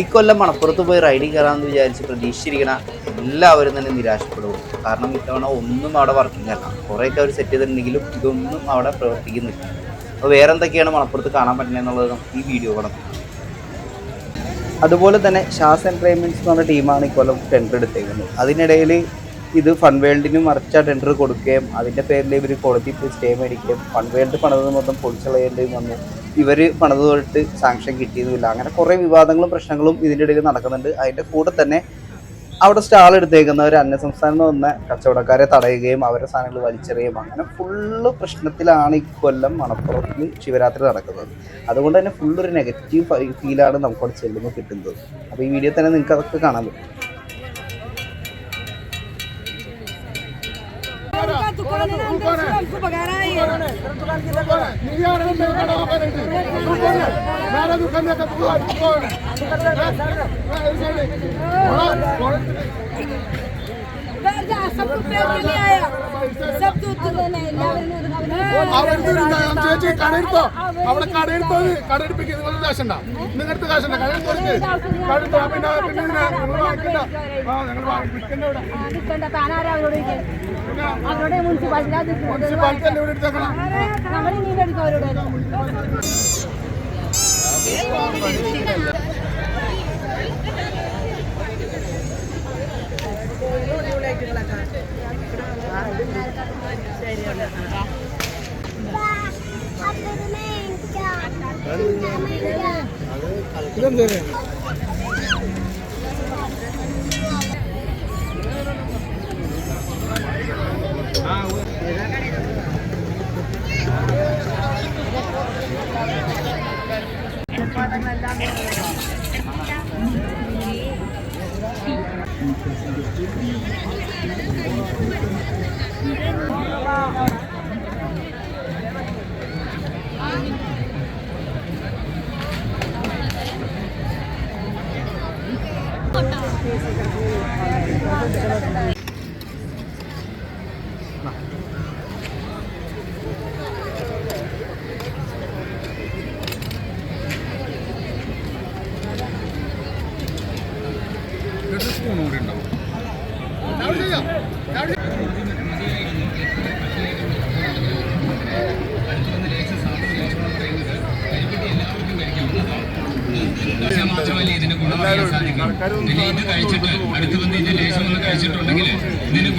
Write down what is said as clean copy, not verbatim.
ഇക്കൊല്ലം മണപ്പുറത്ത് പോയി റൈഡിങ് കയറാമെന്ന് വിചാരിച്ച് പ്രതീക്ഷിച്ചിരിക്കണ എല്ലാവരും തന്നെ നിരാശപ്പെടും. കാരണം ഇത്തവണ ഒന്നും അവിടെ വർക്കിംഗ് അല്ല. കുറേയൊക്കെ അവർ സെറ്റ് ചെയ്തിട്ടുണ്ടെങ്കിലും ഇതൊന്നും അവിടെ പ്രവർത്തിക്കുന്നില്ല. അപ്പോൾ വേറെ എന്തൊക്കെയാണ് മണപ്പുറത്ത് കാണാൻ പറ്റുന്നത് എന്നുള്ളത് നമുക്ക് ഈ വീഡിയോ കൂടെ നോക്കാം. അതുപോലെ തന്നെ ഷാസ് എൻ്റർടൈൻമെൻറ്റ്സ് എന്ന് പറഞ്ഞ ടീമാണ് ഇക്കൊല്ലം ടെൻഡർ എടുത്തേക്കുന്നത്. അതിനിടയിൽ ഇത് ഫൺവേൾഡിന് മറിച്ച ടെൻഡർ കൊടുക്കുകയും അതിൻ്റെ പേരിൽ ഇവർ കോടതി പോയി സ്റ്റേ മേടിക്കുകയും ഫൺവേൾഡ് പണിത് മൊത്തം പൊളിച്ചളയേണ്ടി വന്നു. ഇവർ പണിത് തൊട്ട് സാങ്ഷൻ കിട്ടിയതുമില്ല. അങ്ങനെ കുറേ വിവാദങ്ങളും പ്രശ്നങ്ങളും ഇതിൻ്റെ ഇടയിൽ നടക്കുന്നുണ്ട്. അതിൻ്റെ കൂടെ തന്നെ അവിടെ സ്റ്റാൾ എടുത്തേക്കുന്നവർ അന്യസംസ്ഥാനം വന്ന കച്ചവടക്കാരെ തടയുകയും അവരുടെ സാധനങ്ങൾ വലിച്ചെറിയുകയും അങ്ങനെ ഫുള്ള് പ്രശ്നത്തിലാണ് ഇക്കൊല്ലം മണപ്പുറത്തിൽ ശിവരാത്രി നടക്കുന്നത്. അതുകൊണ്ട് തന്നെ ഫുള്ളൊരു നെഗറ്റീവ് ഫീലാണ് നമുക്കവിടെ ചെല്ലുമ്പോൾ കിട്ടുന്നത്. അപ്പോൾ ഈ വീഡിയോ തന്നെ നിങ്ങൾക്ക് അതൊക്കെ കാണാൻ പറ്റും. ചേച്ചി കടയെടുത്തോ, അവിടെ കടയെടുത്തത് കടയെടുപ്പിക്കുക. നിങ്ങളുടെ കാശുണ്ടോ? നിങ്ങളുടെ കാശുണ്ടോ? കടയെടുത്തോ പിന്നെ മുനിസിപ്പാലിറ്റി അല്ലേ ഇവിടെ എടുത്തേക്കണം. ഇതെന്താ സ്പൂൺ കൂടി ഉണ്ടാവും. മാത്രമല്ല ഇതിന് ഗുണം ചെയ്യാൻ സാധിക്കും. പിന്നെ ഇത് കഴിച്ചിട്ട് അടുത്ത് വന്ന് ഇതിന്റെ ലേശം ഒന്ന് കഴിച്ചിട്ടുണ്ടെങ്കിൽ ഇതിന്